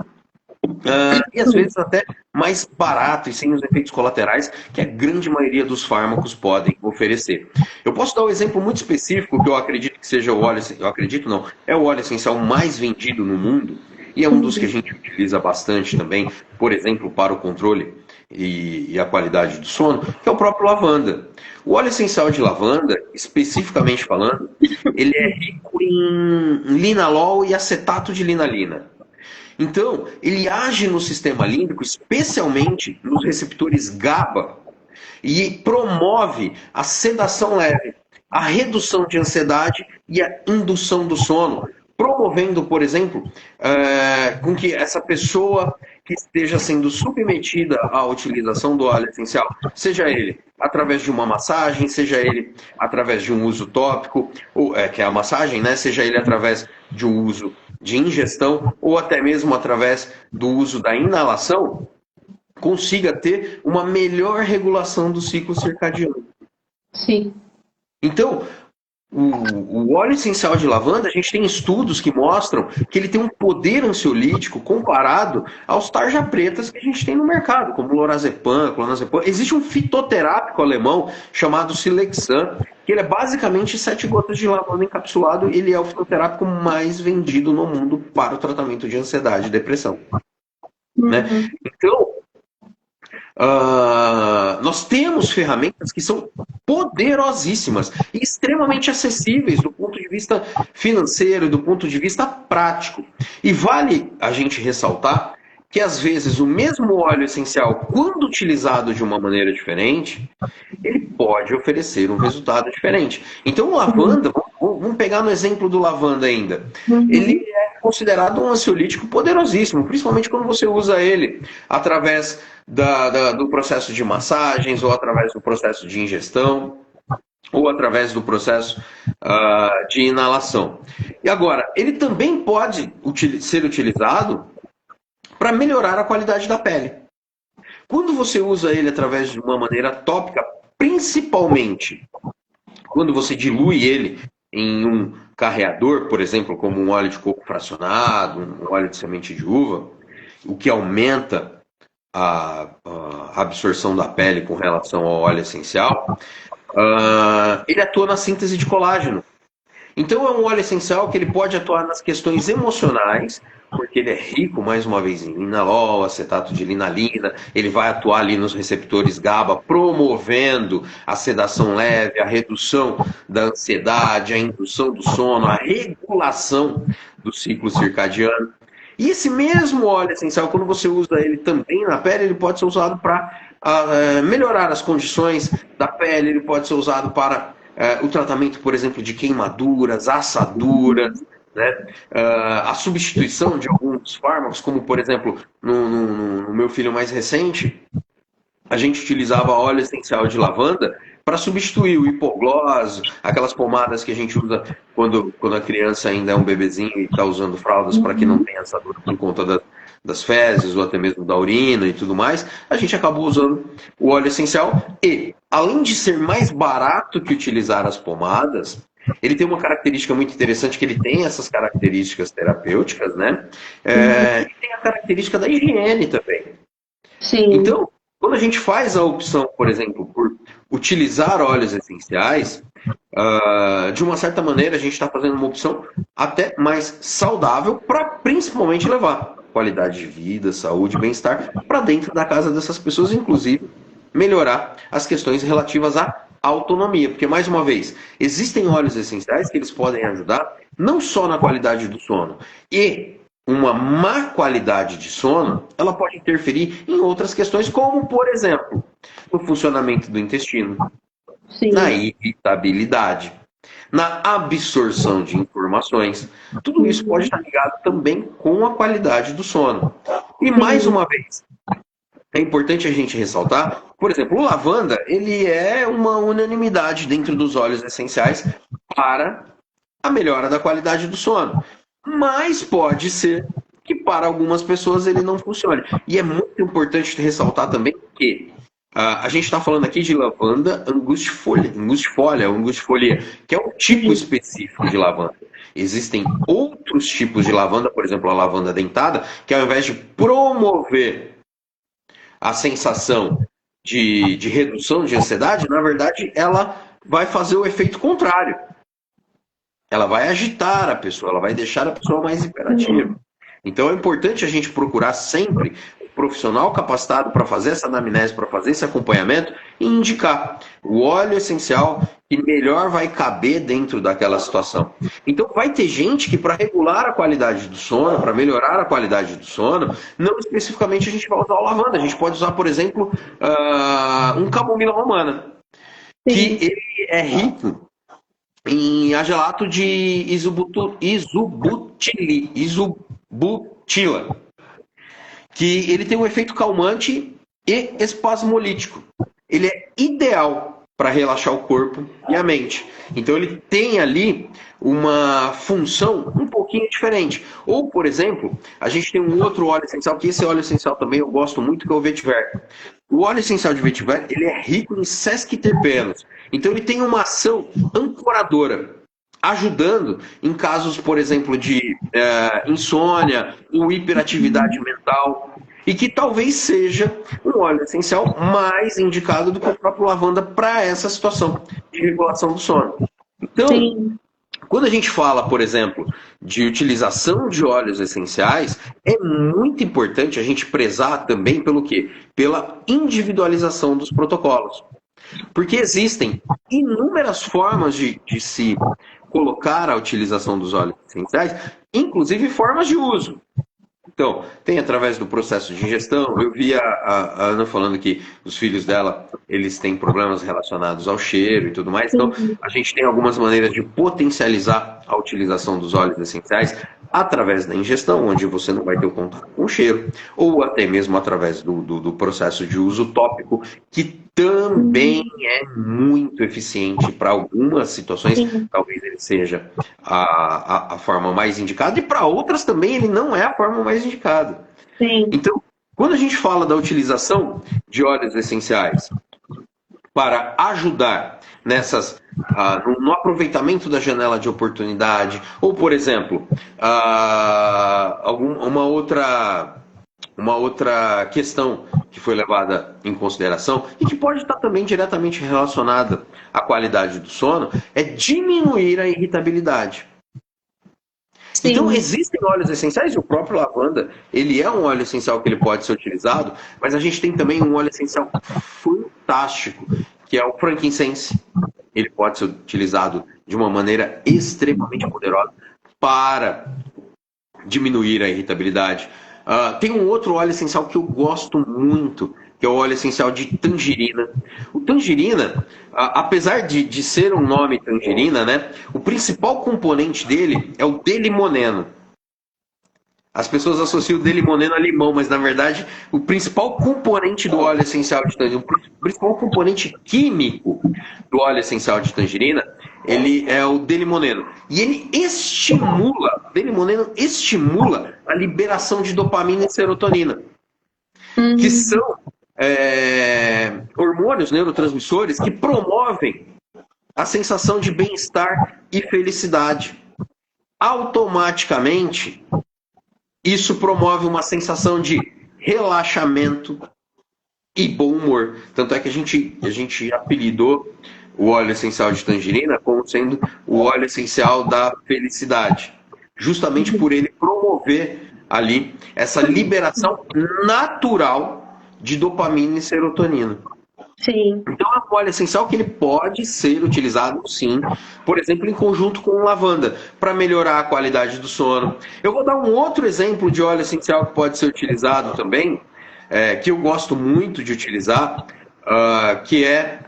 e às vezes até mais barato e sem os efeitos colaterais que a grande maioria dos fármacos podem oferecer. Eu posso dar um exemplo muito específico que eu acredito que seja o óleo, eu acredito não, é o óleo essencial mais vendido no mundo e é um dos que a gente utiliza bastante também, por exemplo, para o controle e a qualidade do sono, que é o próprio lavanda. O óleo essencial de lavanda, especificamente falando, ele é rico em linalol e acetato de linalina. Então, ele age no sistema límbico, especialmente nos receptores GABA, e promove a sedação leve, a redução de ansiedade e a indução do sono, promovendo, por exemplo, com que essa pessoa que esteja sendo submetida à utilização do óleo essencial, seja ele através de uma massagem, seja ele através de um uso tópico, que é a massagem, né? Seja ele através de um uso de ingestão ou até mesmo através do uso da inalação, consiga ter uma melhor regulação do ciclo circadiano.
Sim.
Então, o óleo essencial de lavanda, a gente tem estudos que mostram que ele tem um poder ansiolítico comparado aos tarja pretas que a gente tem no mercado, como lorazepam, clonazepam. Existe um fitoterápico alemão chamado Silexan, que ele é basicamente 7 gotas de lavanda encapsulado, e ele é o fitoterápico mais vendido no mundo para o tratamento de ansiedade e depressão. Né? Então, nós temos ferramentas que são poderosíssimas e extremamente acessíveis do ponto de vista financeiro e do ponto de vista prático. E vale a gente ressaltar que, às vezes, o mesmo óleo essencial, quando utilizado de uma maneira diferente, ele pode oferecer um resultado diferente. Então, o lavanda, vamos pegar no exemplo do lavanda ainda, ele é considerado um ansiolítico poderosíssimo, principalmente quando você usa ele através do processo de massagens, ou através do processo de ingestão, ou através do processo de inalação. E agora, ele também pode ser utilizado para melhorar a qualidade da pele. Quando você usa ele através de uma maneira tópica, principalmente quando você dilui ele em um carreador, por exemplo, como um óleo de coco fracionado, um óleo de semente de uva, o que aumenta a absorção da pele com relação ao óleo essencial, ele atua na síntese de colágeno. Então é um óleo essencial que ele pode atuar nas questões emocionais, porque ele é rico, mais uma vez, em linalol, acetato de linalina, ele vai atuar ali nos receptores GABA, promovendo a sedação leve, a redução da ansiedade, a indução do sono, a regulação do ciclo circadiano. E esse mesmo óleo essencial, quando você usa ele também na pele, ele pode ser usado para melhorar as condições da pele, ele pode ser usado para o tratamento, por exemplo, de queimaduras, assaduras, né? A substituição de alguns fármacos, como por exemplo, no meu filho mais recente, a gente utilizava óleo essencial de lavanda para substituir o hipoglós, aquelas pomadas que a gente usa quando a criança ainda é um bebezinho e está usando fraldas para que não tenha assadura por conta das fezes ou até mesmo da urina e tudo mais. A gente acabou usando o óleo essencial e, além de ser mais barato que utilizar as pomadas, ele tem uma característica muito interessante, que ele tem essas características terapêuticas, né? E tem a característica da higiene também.
Sim.
Então, quando a gente faz a opção, por exemplo, por utilizar óleos essenciais, de uma certa maneira a gente está fazendo uma opção até mais saudável para principalmente levar qualidade de vida, saúde, bem-estar para dentro da casa dessas pessoas, inclusive melhorar as questões relativas à autonomia. Porque, mais uma vez, existem óleos essenciais que eles podem ajudar não só na qualidade do sono e uma má qualidade de sono, ela pode interferir em outras questões, como, por exemplo, no funcionamento do intestino, na irritabilidade, na absorção de informações. Tudo isso pode estar ligado também com a qualidade do sono. E mais uma vez, é importante a gente ressaltar, por exemplo, o lavanda, ele é uma unanimidade dentro dos óleos essenciais para a melhora da qualidade do sono. Mas pode ser que para algumas pessoas ele não funcione. E é muito importante ressaltar também que a gente está falando aqui de lavanda angustifolia, que é um tipo específico de lavanda. Existem outros tipos de lavanda, por exemplo, a lavanda dentada, que ao invés de promover a sensação de redução de ansiedade, na verdade, ela vai fazer o efeito contrário. Ela vai agitar a pessoa, ela vai deixar a pessoa mais hiperativa. Então é importante a gente procurar sempre um profissional capacitado para fazer essa anamnese, para fazer esse acompanhamento e indicar o óleo essencial que melhor vai caber dentro daquela situação. Então vai ter gente que para regular a qualidade do sono, para melhorar a qualidade do sono, não especificamente a gente vai usar o lavanda. A gente pode usar, por exemplo, um camomila romana, que ele é rico em agelato de isubutila, que ele tem um efeito calmante e espasmolítico. Ele é ideal para relaxar o corpo e a mente. Então ele tem ali uma função um pouquinho diferente. Ou, por exemplo, a gente tem um outro óleo essencial, que esse óleo essencial também eu gosto muito, que é o vetiver. O óleo essencial de vetiver, ele é rico em sesquiterpenos. Então ele tem uma ação ancoradora, ajudando em casos, por exemplo, de insônia ou hiperatividade mental, e que talvez seja um óleo essencial mais indicado do que o próprio lavanda para essa situação de regulação do sono. Então, quando a gente fala, por exemplo, de utilização de óleos essenciais, é muito importante a gente prezar também pelo quê? Pela individualização dos protocolos. Porque existem inúmeras formas de se colocar a utilização dos óleos essenciais, inclusive formas de uso. Então, tem através do processo de ingestão. Eu vi a Ana falando que os filhos dela, eles têm problemas relacionados ao cheiro e tudo mais. Então, a gente tem algumas maneiras de potencializar a utilização dos óleos essenciais através da ingestão, onde você não vai ter o contato com o cheiro, ou até mesmo através do processo de uso tópico, que também é muito eficiente para algumas situações. Talvez ele seja a forma mais indicada, e para outras também ele não é a forma mais indicada. Então, quando a gente fala da utilização de óleos essenciais para ajudar no aproveitamento da janela de oportunidade, ou, por exemplo, uma outra questão que foi levada em consideração e que pode estar também diretamente relacionada à qualidade do sono, é diminuir a irritabilidade. Então, existem óleos essenciais, e o próprio lavanda, ele é um óleo essencial que ele pode ser utilizado, mas a gente tem também um óleo essencial fantástico, que é o frankincense. Ele pode ser utilizado de uma maneira extremamente poderosa para diminuir a irritabilidade. Tem um outro óleo essencial que eu gosto muito, que é o óleo essencial de tangerina. O tangerina, apesar de ser um nome tangerina, né, o principal componente dele é o D-limoneno. As pessoas associam o D-limoneno a limão, mas na verdade o principal componente do óleo essencial de tangerina, o principal componente químico do óleo essencial de tangerina, ele é o D-limoneno. E ele D-limoneno estimula a liberação de dopamina e serotonina, que são hormônios neurotransmissores que promovem a sensação de bem-estar e felicidade. Automaticamente, isso promove uma sensação de relaxamento e bom humor. Tanto é que a gente apelidou o óleo essencial de tangerina como sendo o óleo essencial da felicidade. Justamente por ele promover ali essa liberação natural de dopamina e serotonina.
Sim.
Então é um óleo essencial que ele pode ser utilizado, sim, por exemplo, em conjunto com lavanda, para melhorar a qualidade do sono. Eu vou dar um outro exemplo de óleo essencial que pode ser utilizado também, que eu gosto muito de utilizar, que é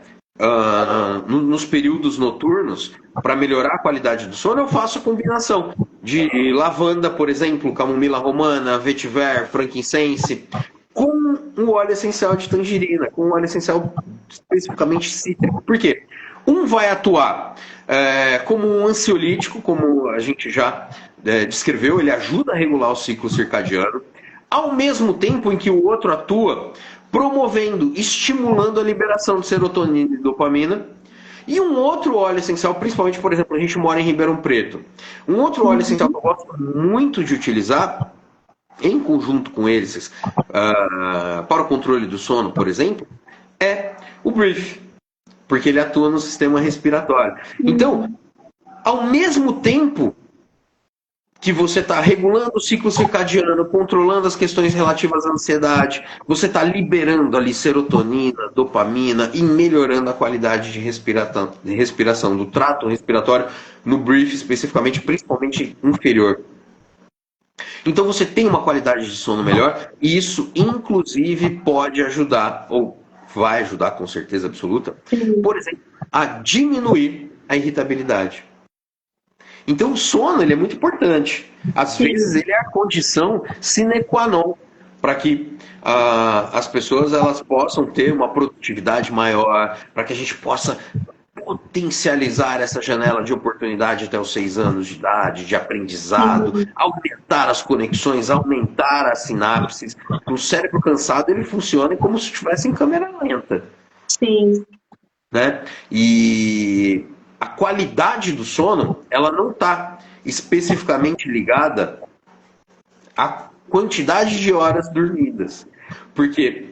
nos períodos noturnos, para melhorar a qualidade do sono, eu faço a combinação de lavanda, por exemplo, camomila romana, vetiver, frankincense, com um óleo essencial de tangerina, com um óleo essencial especificamente cítrico. Por quê? Um vai atuar como um ansiolítico, como a gente já descreveu, ele ajuda a regular o ciclo circadiano, ao mesmo tempo em que o outro atua promovendo, estimulando a liberação de serotonina e dopamina. E um outro óleo essencial, principalmente, por exemplo, a gente mora em Ribeirão Preto. Um outro óleo essencial que eu gosto muito de utilizar, em conjunto com eles, para o controle do sono, por exemplo, é o Brief, porque ele atua no sistema respiratório. Então, ao mesmo tempo que você está regulando o ciclo circadiano, controlando as questões relativas à ansiedade, você está liberando ali serotonina, dopamina e melhorando a qualidade de respiração do trato respiratório no Brief, especificamente, principalmente inferior. Então você tem uma qualidade de sono melhor e isso, inclusive, pode ajudar, ou vai ajudar com certeza absoluta, por exemplo, a diminuir a irritabilidade. Então o sono ele é muito importante. Às vezes ele é a condição sine qua non para que as pessoas elas possam ter uma produtividade maior, para que a gente possa potencializar essa janela de oportunidade até os 6 anos de idade, de aprendizado, aumentar as conexões, aumentar as sinapses. O cérebro cansado ele funciona como se estivesse em câmera lenta.
Sim.
Né? E a qualidade do sono, ela não está especificamente ligada à quantidade de horas dormidas. Porque,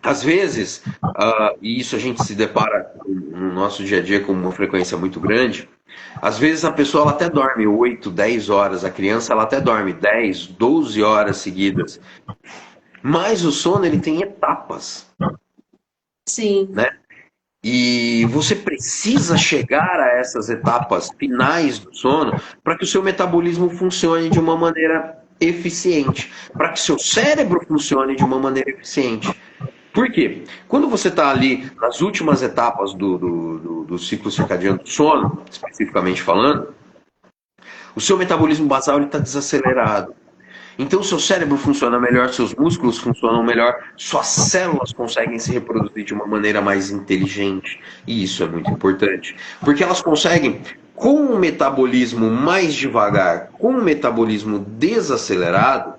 às vezes, e isso a gente se depara no nosso dia a dia com uma frequência muito grande, às vezes a pessoa ela até dorme 8, 10 horas, a criança ela até dorme 10, 12 horas seguidas. Mas o sono ele tem etapas.
Sim.
Né? E você precisa chegar a essas etapas finais do sono para que o seu metabolismo funcione de uma maneira eficiente, para que seu cérebro funcione de uma maneira eficiente. Por quê? Quando você está ali nas últimas etapas do ciclo circadiano do sono, especificamente falando, o seu metabolismo basal está desacelerado. Então, seu cérebro funciona melhor, seus músculos funcionam melhor, suas células conseguem se reproduzir de uma maneira mais inteligente. E isso é muito importante. Porque elas conseguem, com um metabolismo mais devagar, com um metabolismo desacelerado,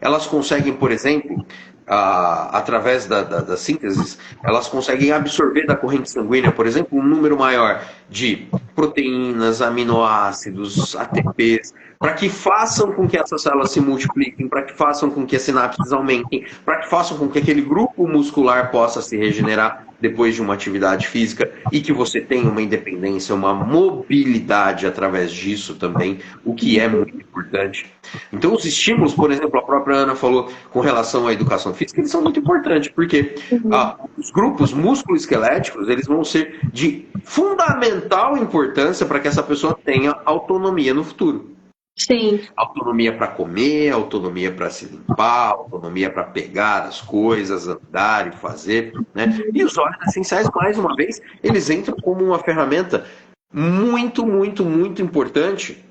elas conseguem, por exemplo, através da síntese, elas conseguem absorver da corrente sanguínea, por exemplo, um número maior de proteínas, aminoácidos, ATPs, para que façam com que essas células se multipliquem, para que façam com que as sinapses aumentem, para que façam com que aquele grupo muscular possa se regenerar depois de uma atividade física e que você tenha uma independência, uma mobilidade através disso também, o que é muito importante. Então os estímulos, por exemplo, a própria Ana falou com relação à educação física, eles são muito importantes, porque os grupos músculo-esqueléticos, eles vão ser de fundamental importância para que essa pessoa tenha autonomia no futuro.
Sim.
Autonomia para comer, autonomia para se limpar, autonomia para pegar as coisas, andar e fazer, né? E os óleos essenciais, mais uma vez, eles entram como uma ferramenta muito, muito, muito importante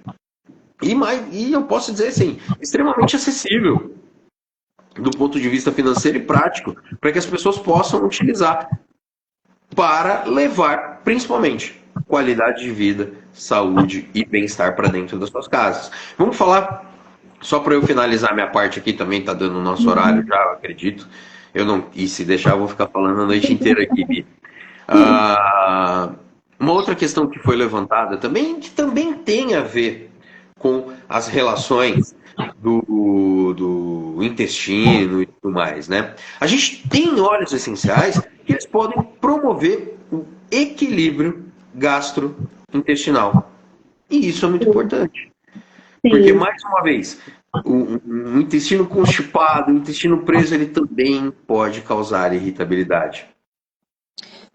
e eu posso dizer assim, extremamente acessível do ponto de vista financeiro e prático, para que as pessoas possam utilizar para levar, principalmente, qualidade de vida, saúde e bem-estar para dentro das suas casas. Vamos falar, só para eu finalizar minha parte aqui, também está dando o nosso horário já, eu acredito. E se deixar, eu vou ficar falando a noite inteira aqui, Bi. Uma outra questão que foi levantada também, que também tem a ver com as relações do intestino e tudo mais, né? A gente tem óleos essenciais que eles podem promover o equilíbrio gastrointestinal. E isso é muito importante. Sim. Porque, mais uma vez, o intestino constipado, o intestino preso, ele também pode causar irritabilidade.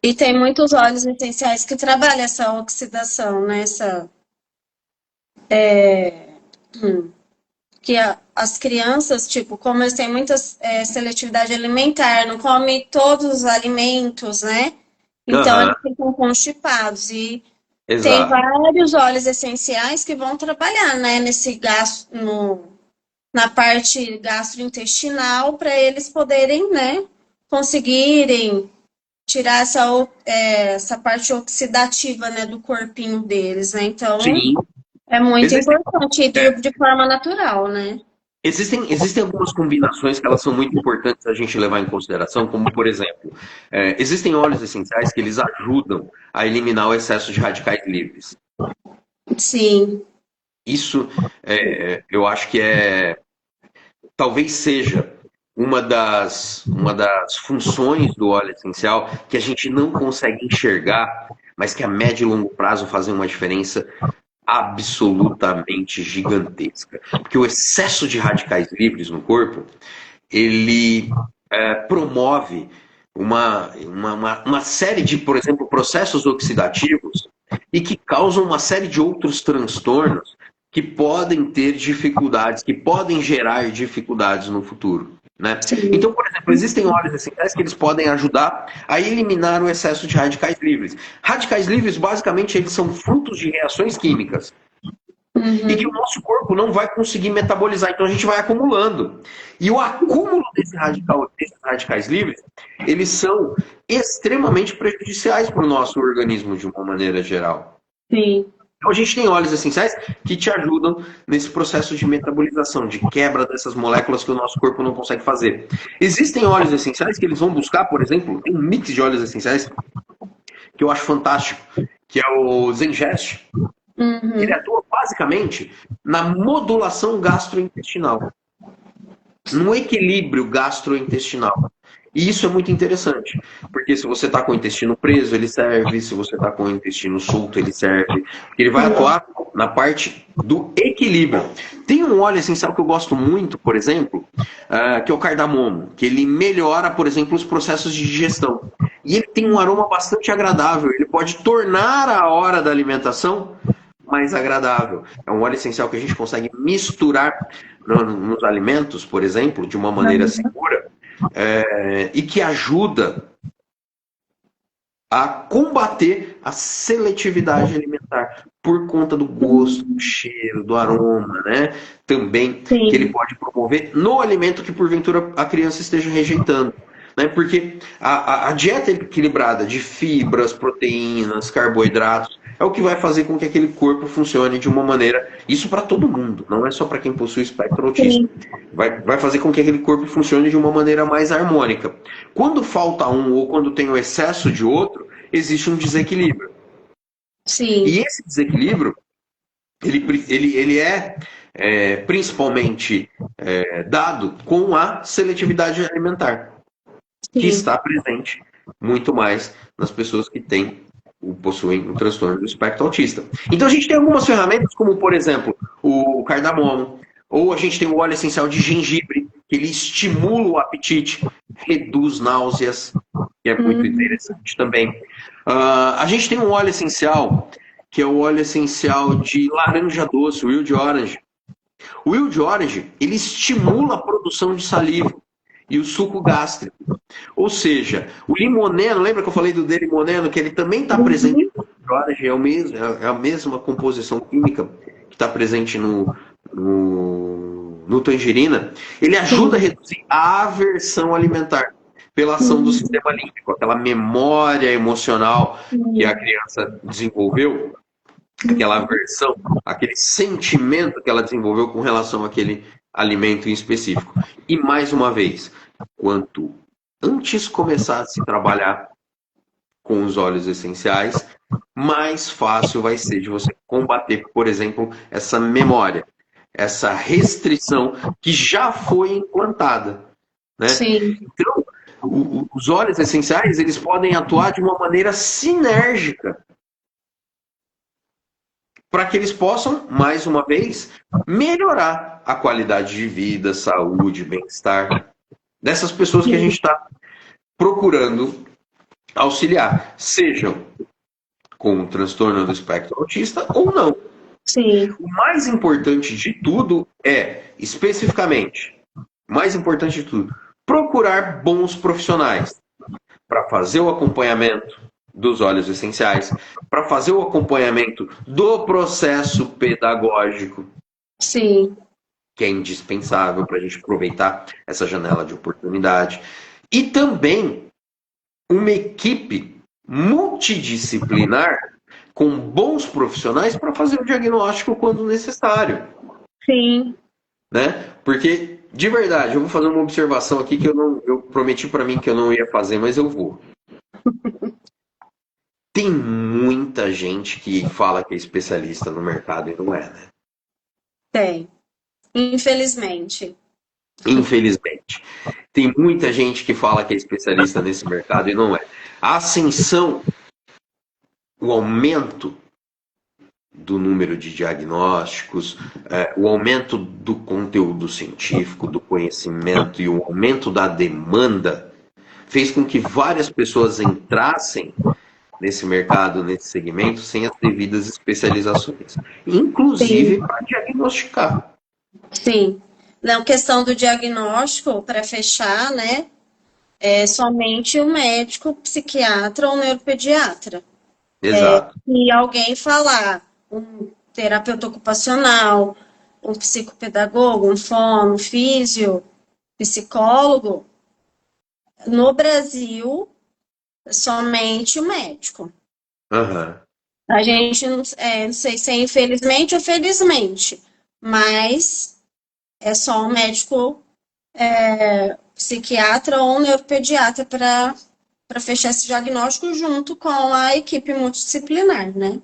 E tem muitos óleos essenciais que trabalham essa oxidação, né? Que as crianças, tipo, como eles têm muita seletividade alimentar, não comem todos os alimentos, né? Então
Aham,
eles ficam constipados. E tem
exato.
vários óleos essenciais que vão trabalhar, né? Nesse gasto, na parte gastrointestinal, para eles poderem, né? Conseguirem tirar essa parte oxidativa, né, do corpinho deles, né? Então,
Sim.
é muito
Existem,
importante e
é,
de forma natural, né?
existem algumas combinações que elas são muito importantes a gente levar em consideração, como por exemplo, existem óleos essenciais que eles ajudam a eliminar o excesso de radicais livres.
Sim,
Isso eu acho que talvez seja uma das funções do óleo essencial que a gente não consegue enxergar, mas que a médio e longo prazo fazem uma diferença absolutamente gigantesca. Porque o excesso de radicais livres no corpo, ele promove uma série de, por exemplo, processos oxidativos e que causam uma série de outros transtornos que podem ter dificuldades, que podem gerar dificuldades no futuro. Né?
sim.
Então, por exemplo, existem óleos essenciais que eles podem ajudar a eliminar o excesso de radicais livres. Radicais livres, basicamente, eles são frutos de reações químicas e que o
Uhum.
nosso corpo não vai conseguir metabolizar, então a gente vai acumulando. E o acúmulo desses radicais livres, eles são extremamente prejudiciais para o nosso organismo de uma maneira geral.
Sim,
Então a gente tem óleos essenciais que te ajudam nesse processo de metabolização, de quebra dessas moléculas que o nosso corpo não consegue fazer. Existem óleos essenciais que eles vão buscar, por exemplo, tem um mix de óleos essenciais que eu acho fantástico, que é o Zengest. Ele
uhum.
atua basicamente na modulação gastrointestinal, no equilíbrio gastrointestinal. E isso é muito interessante, porque se você está com o intestino preso, ele serve, se você está com o intestino solto, ele serve. Ele vai atuar na parte do equilíbrio. Tem um óleo essencial que eu gosto muito, por exemplo, que é o cardamomo, que ele melhora, por exemplo, os processos de digestão. E ele tem um aroma bastante agradável, ele pode tornar a hora da alimentação mais agradável. É um óleo essencial que a gente consegue misturar nos alimentos, por exemplo, de uma maneira segura, e que ajuda a combater a seletividade alimentar por conta do gosto, do cheiro, do aroma, né? Também que ele
Sim,
pode promover no alimento que porventura a criança esteja rejeitando. Né? Porque a dieta equilibrada de fibras, proteínas, carboidratos é o que vai fazer com que aquele corpo funcione de uma maneira. Isso para todo mundo, não é só para quem possui espectro autista.
sim,
Vai fazer com que aquele corpo funcione de uma maneira mais harmônica. Quando falta um ou quando tem o excesso de outro, existe um desequilíbrio. E
sim,
esse desequilíbrio, ele principalmente dado com a seletividade alimentar, que
sim.
está presente muito mais nas pessoas que possuem o transtorno do espectro autista. Então a gente tem algumas ferramentas, como por exemplo o cardamomo, ou a gente tem o óleo essencial de gengibre, que ele estimula o apetite, reduz náuseas, que é muito
Uhum.
interessante também. A gente tem um óleo essencial, que é o óleo essencial de laranja doce, o Wild Orange. O Wild Orange, ele estimula a produção de saliva e o suco gástrico. Ou seja, o limoneno, lembra que eu falei do D-limoneno, que ele também está presente
Uhum.
no Wild Orange, é a mesma composição química que está presente no tangerina. Ele ajuda a
Sim.
reduzir a aversão alimentar pela ação do
Uhum.
sistema límbico, aquela memória emocional que a
Sim.
criança desenvolveu, aquela aversão, aquele sentimento que ela desenvolveu com relação àquele alimento em específico. E mais uma vez, quanto antes começar a se trabalhar com os óleos essenciais, mais fácil vai ser de você combater, por exemplo, essa memória, essa restrição que já foi implantada, né?
Sim.
Então, os óleos essenciais, eles podem atuar de uma maneira sinérgica para que eles possam, mais uma vez, melhorar a qualidade de vida, saúde, bem-estar dessas pessoas que a gente
Sim.
está procurando auxiliar, sejam com um transtorno do espectro autista ou não.
Sim,
O mais importante de tudo é, especificamente, mais importante de tudo, procurar bons profissionais para fazer o acompanhamento dos óleos essenciais, para fazer o acompanhamento do processo pedagógico,
sim,
que é indispensável para a gente aproveitar essa janela de oportunidade. E também uma equipe multidisciplinar com bons profissionais para fazer o diagnóstico quando necessário,
sim.
né? Porque, de verdade, eu vou fazer uma observação aqui que eu prometi para mim que eu não ia fazer, mas eu vou. Tem muita gente que fala que é especialista no mercado e não é, né?
Tem. Infelizmente.
Infelizmente. Tem muita gente que fala que é especialista nesse mercado e não é. A ascensão, o aumento do número de diagnósticos, o aumento do conteúdo científico, do conhecimento e o aumento da demanda fez com que várias pessoas entrassem nesse mercado, nesse segmento, sem as devidas especializações, inclusive
Sim,
para diagnosticar.
sim. Não, questão do diagnóstico, para fechar, né? É somente o médico, psiquiatra ou neuropediatra.
Exato.
E alguém falar, um terapeuta ocupacional, um psicopedagogo, um fono, um físio, psicólogo, no Brasil, somente o médico.
Uhum.
A gente não sei se é infelizmente ou felizmente, mas é só um médico psiquiatra ou um neuropediatra para fechar esse diagnóstico junto com a equipe multidisciplinar, né?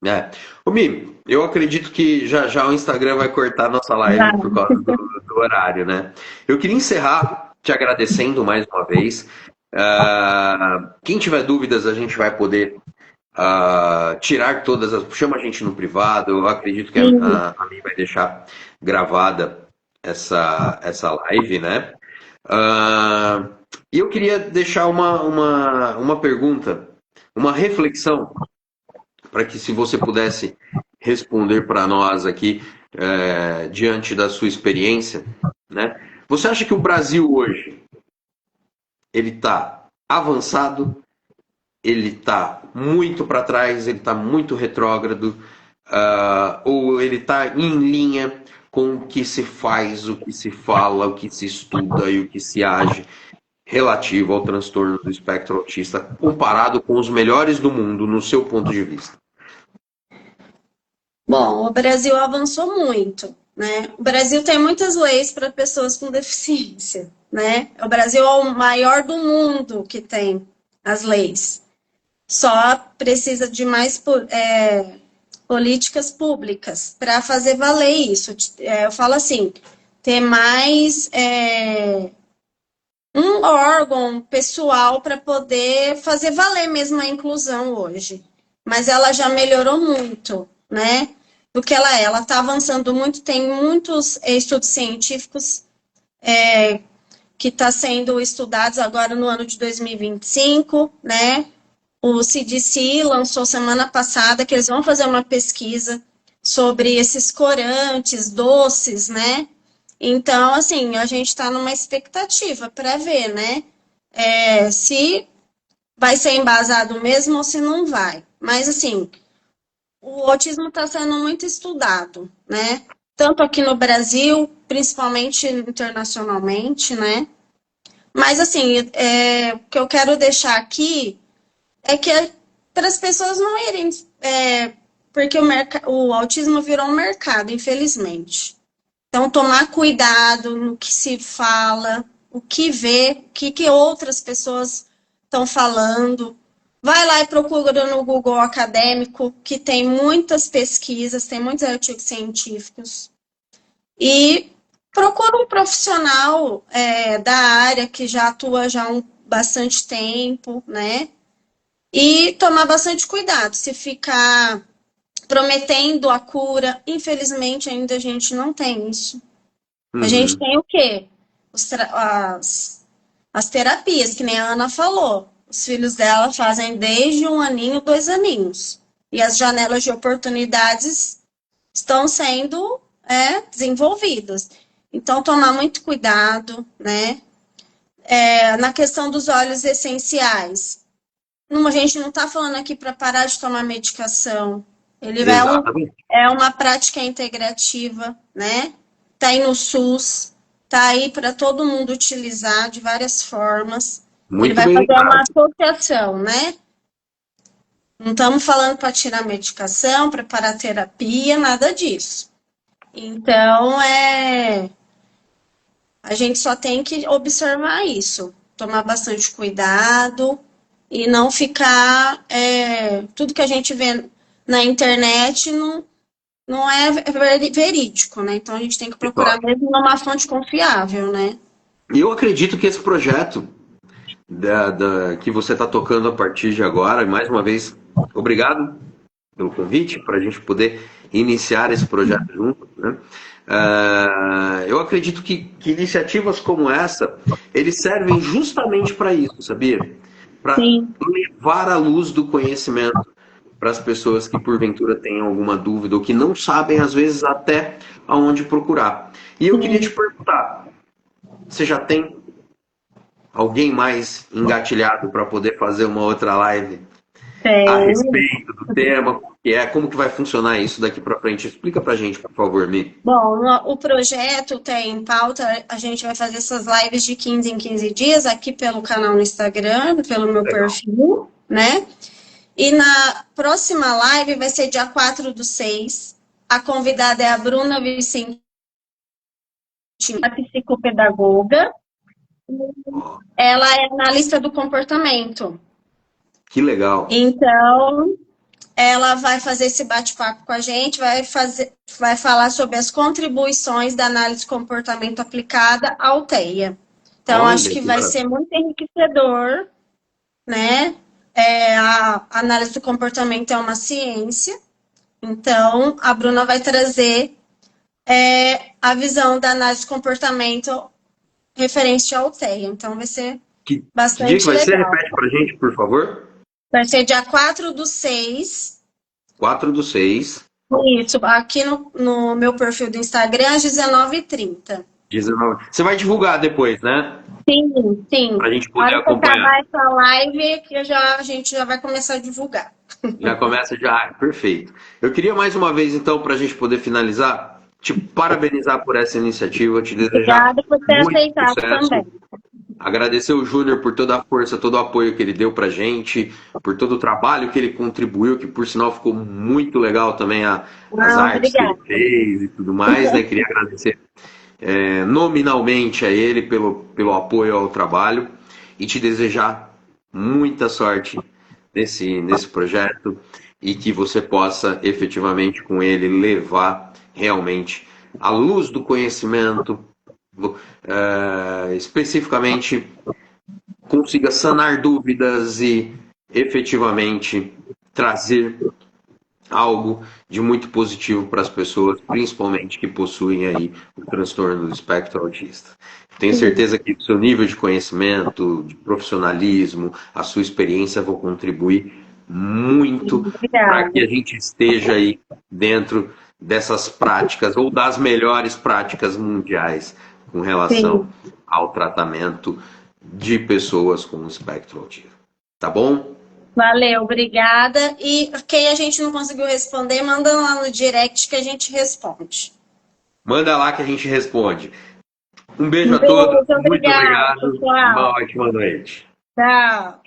É. Ô, Mi, eu acredito que já já o Instagram vai cortar nossa live por
Vai.
causa do horário, né? Eu queria encerrar te agradecendo mais uma vez. Quem tiver dúvidas, a gente vai poder tirar todas as. Chama a gente no privado. Eu acredito que
Sim.
a Mi vai deixar gravada essa live, né? E eu queria deixar uma pergunta, uma reflexão para que se você pudesse responder para nós aqui, diante da sua experiência, né? Você acha que o Brasil hoje, ele está avançado, ele está muito para trás, ele está muito retrógrado, ou ele está em linha com o que se faz, o que se fala, o que se estuda e o que se age relativo ao transtorno do espectro autista, comparado com os melhores do mundo, no seu ponto de vista?
Bom, o Brasil avançou muito, né? O Brasil tem muitas leis para pessoas com deficiência, né? O Brasil é o maior do mundo que tem as leis. Só precisa de mais políticas públicas para fazer valer isso. Eu falo assim, ter mais um órgão pessoal para poder fazer valer mesmo a inclusão hoje. Mas ela já melhorou muito, né? Do que ela é. Ela está avançando muito, tem muitos estudos científicos que estão sendo estudados agora no ano de 2025, né? O CDC lançou semana passada que eles vão fazer uma pesquisa sobre esses corantes, doces, né? Então, assim, a gente está numa expectativa para ver, né? Se vai ser embasado mesmo ou se não vai. Mas, assim, o autismo está sendo muito estudado, né? Tanto aqui no Brasil, principalmente internacionalmente, né? Mas, assim, o que eu quero deixar aqui é que para as pessoas não irem, porque o autismo virou um mercado, infelizmente. Então, tomar cuidado no que se fala, o que vê, o que outras pessoas estão falando. Vai lá e procura no Google Acadêmico, que tem muitas pesquisas, tem muitos artigos científicos. E procura um profissional da área que já atua já há bastante tempo, né? E tomar bastante cuidado. Se ficar prometendo a cura, infelizmente ainda a gente não tem isso. A gente
Uhum.
tem o quê? As terapias, que nem a Ana falou. Os filhos dela fazem desde 1 aninho, 2 aninhos. E as janelas de oportunidades estão sendo desenvolvidas. Então, tomar muito cuidado, né? Na questão dos óleos essenciais. A gente não está falando aqui para parar de tomar medicação. Ele
Exatamente.
é uma prática integrativa, né? Está aí no SUS, está aí para todo mundo utilizar de várias formas.
Muito
Ele vai
bem
fazer
lembrado.
uma associação, né? Não estamos falando para tirar medicação, para parar terapia, nada disso. Então, a gente só tem que observar isso, tomar bastante cuidado e não ficar. Tudo que a gente vê na internet não é verídico, né? Então a gente tem que procurar mesmo uma fonte confiável, né?
E eu acredito que esse projeto que você está tocando a partir de agora, mais uma vez, obrigado pelo convite para a gente poder iniciar esse projeto junto, né? Eu acredito que iniciativas como essa, eles servem justamente para isso, sabia? Para levar a luz do conhecimento para as pessoas que porventura tenham alguma dúvida ou que não sabem, às vezes, até aonde procurar. E eu queria te perguntar, você já tem alguém mais engatilhado para poder fazer uma outra live a respeito do tema? Como que vai funcionar isso daqui para frente? Explica para a gente, por favor, Mi.
Bom, o projeto tem em pauta, a gente vai fazer essas lives de 15 em 15 dias aqui pelo canal no Instagram, pelo meu perfil, né? E na próxima live vai ser dia 4/6. A convidada é a Bruna Vicentini, a psicopedagoga. Ela é analista do comportamento.
Que legal.
Então, ela vai fazer esse bate-papo com a gente, vai falar sobre as contribuições da análise de comportamento aplicada ao TEIA. Então, acho que vai ser muito enriquecedor, né? A análise do comportamento é uma ciência, então a Bruna vai trazer a visão da análise de comportamento referente ao TEIA. Então vai ser bastante
legal. Que dia que vai ser?
legal.
Repete pra gente, por favor.
Vai ser dia 4/6.
4/6.
Isso, aqui no meu perfil do Instagram, às 19h30.
19. Você vai divulgar depois, né?
Sim, sim.
Pra gente poder
acompanhar.
acompanhar.
Essa live que a gente já vai começar a divulgar.
Já começa já, perfeito. Eu queria mais uma vez, então, para a gente poder finalizar, te parabenizar por essa iniciativa, te desejar
Obrigada por ter
muito
aceitado
sucesso.
também.
Agradecer o Júnior por toda a força, todo o apoio que ele deu pra gente, por todo o trabalho que ele contribuiu, que por sinal ficou muito legal também as artes que ele fez e tudo mais, né? Queria agradecer nominalmente a ele pelo apoio ao trabalho e te desejar muita sorte nesse projeto e que você possa efetivamente com ele levar realmente a luz do conhecimento, especificamente consiga sanar dúvidas e efetivamente trazer algo de muito positivo para as pessoas, principalmente que possuem aí o transtorno do espectro autista. Tenho certeza que o seu nível de conhecimento, de profissionalismo, a sua experiência vão contribuir muito para que a gente esteja aí dentro dessas práticas ou das melhores práticas mundiais com relação ao tratamento de pessoas com espectro autista. Tá bom?
Valeu, obrigada. E quem a gente não conseguiu responder, manda lá no direct que a gente responde.
Manda lá que a gente responde. Um beijo a todos. Muito obrigado.
Pessoal.
Uma ótima noite.
Tchau.